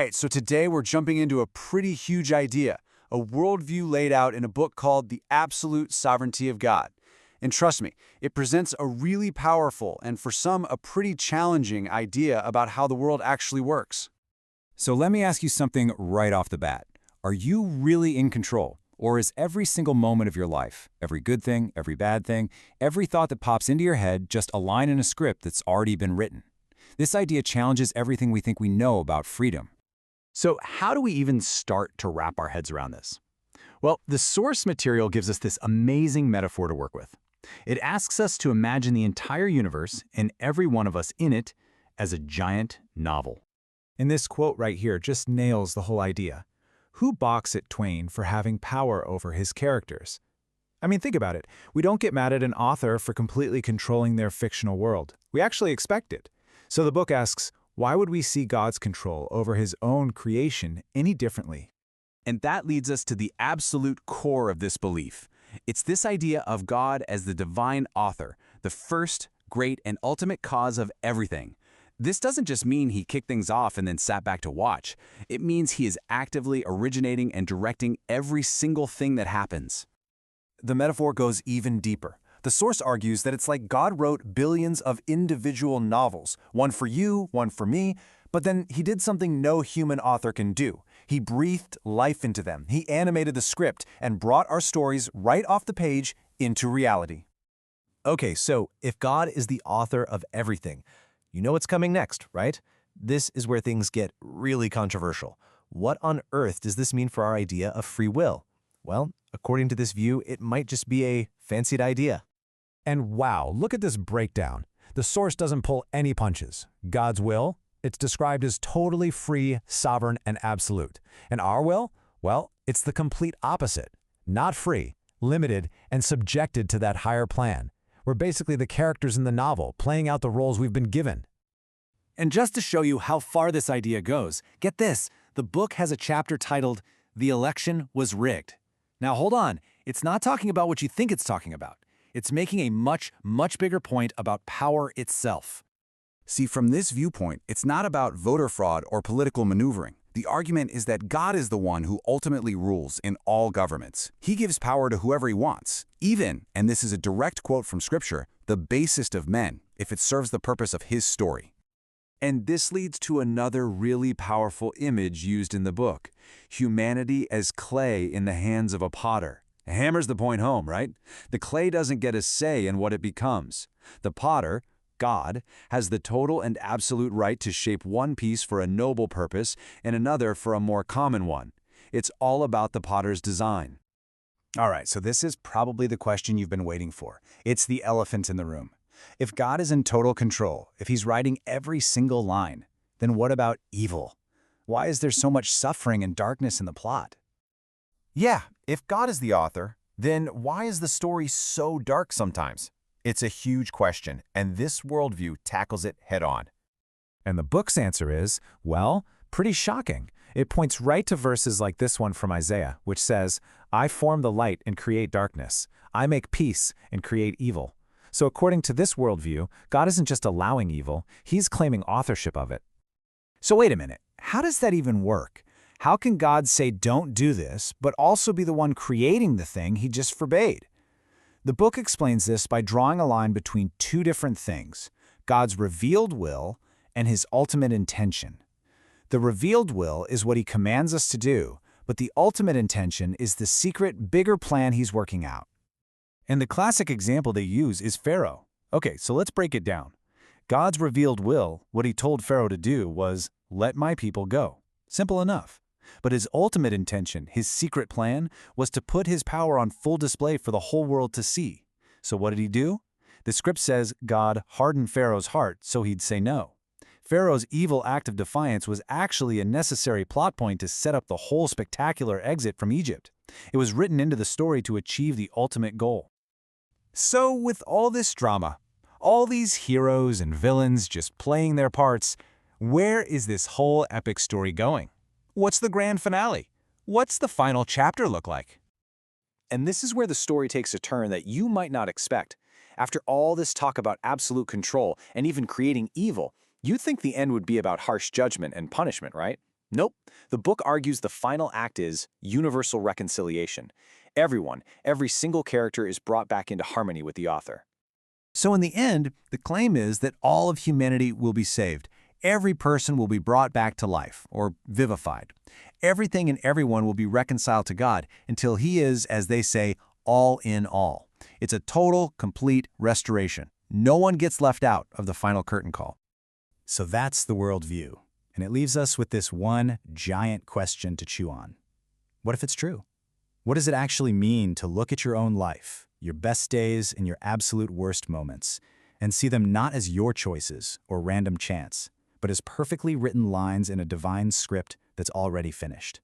right, so today we're jumping into a pretty huge idea, a worldview laid out in a book called The Absolute Sovereignty of God. And trust me, it presents a really powerful and for some a pretty challenging idea about how the world actually works. So let me ask you something right off the bat. Are you really in control? Or is every single moment of your life, every good thing, every bad thing, every thought that pops into your head just a line in a script that's already been written? This idea challenges everything we think we know about freedom. So how do we even start to wrap our heads around this? Well, the source material gives us this amazing metaphor to work with. It asks us to imagine the entire universe and every one of us in it as a giant novel. And this quote right here just nails the whole idea. Who balks at Twain for having power over his characters? I mean, think about it. We don't get mad at an author for completely controlling their fictional world. We actually expect it. So the book asks, why would we see God's control over his own creation any differently? And that leads us to the absolute core of this belief. It's this idea of God as the divine author, the first, great, and ultimate cause of everything. This doesn't just mean he kicked things off and then sat back to watch. It means he is actively originating and directing every single thing that happens. The metaphor goes even deeper. The source argues that it's like God wrote billions of individual novels, one for you, one for me, but then he did something no human author can do. He breathed life into them. He animated the script and brought our stories right off the page into reality. Okay, so if God is the author of everything, you know what's coming next, right? This is where things get really controversial. What on earth does this mean for our idea of free will? Well, according to this view, it might just be a fancied idea. And wow, look at this breakdown. The source doesn't pull any punches. God's will, it's described as totally free, sovereign, and absolute. And our will? Well, it's the complete opposite. Not free, limited, and subjected to that higher plan. We're basically the characters in the novel, playing out the roles we've been given. And just to show you how far this idea goes, get this, the book has a chapter titled, The Election Was Rigged. Now hold on, it's not talking about what you think it's talking about. It's making a much, much bigger point about power itself. See, from this viewpoint, it's not about voter fraud or political maneuvering. The argument is that God is the one who ultimately rules in all governments. He gives power to whoever he wants, even, and this is a direct quote from Scripture, the basest of men, if it serves the purpose of his story. And this leads to another really powerful image used in the book, humanity as clay in the hands of a potter. Hammers the point home, right? The clay doesn't get a say in what it becomes. The potter, God, has the total and absolute right to shape one piece for a noble purpose and another for a more common one. It's all about the potter's design. All right, so this is probably the question you've been waiting for. It's the elephant in the room. If God is in total control, if he's writing every single line, then what about evil? Why is there so much suffering and darkness in the plot? Yeah, if God is the author, then why is the story so dark sometimes? It's a huge question, and this worldview tackles it head-on. And the book's answer is, well, pretty shocking. It points right to verses like this one from Isaiah, which says, I form the light and create darkness. I make peace and create evil. So according to this worldview, God isn't just allowing evil, he's claiming authorship of it. So wait a minute, how does that even work? How can God say don't do this, but also be the one creating the thing he just forbade? The book explains this by drawing a line between two different things, God's revealed will and his ultimate intention. The revealed will is what he commands us to do, but the ultimate intention is the secret, bigger plan he's working out. And the classic example they use is Pharaoh. Okay, so let's break it down. God's revealed will, what he told Pharaoh to do was, let my people go. Simple enough. But his ultimate intention, his secret plan, was to put his power on full display for the whole world to see. So what did he do? The script says God hardened Pharaoh's heart so he'd say no. Pharaoh's evil act of defiance was actually a necessary plot point to set up the whole spectacular exit from Egypt. It was written into the story to achieve the ultimate goal. So with all this drama, all these heroes and villains just playing their parts, where is this whole epic story going? What's the grand finale? What's the final chapter look like? And this is where the story takes a turn that you might not expect. After all this talk about absolute control and even creating evil, you'd think the end would be about harsh judgment and punishment, right? Nope. The book argues the final act is universal reconciliation. Everyone, every single character is brought back into harmony with the author. So in the end, the claim is that all of humanity will be saved. Every person will be brought back to life, or vivified. Everything and everyone will be reconciled to God until He is, as they say, all in all. It's a total, complete restoration. No one gets left out of the final curtain call. So that's the worldview. And it leaves us with this one giant question to chew on. What if it's true? What does it actually mean to look at your own life, your best days and your absolute worst moments, and see them not as your choices or random chance, but as perfectly written lines in a divine script that's already finished?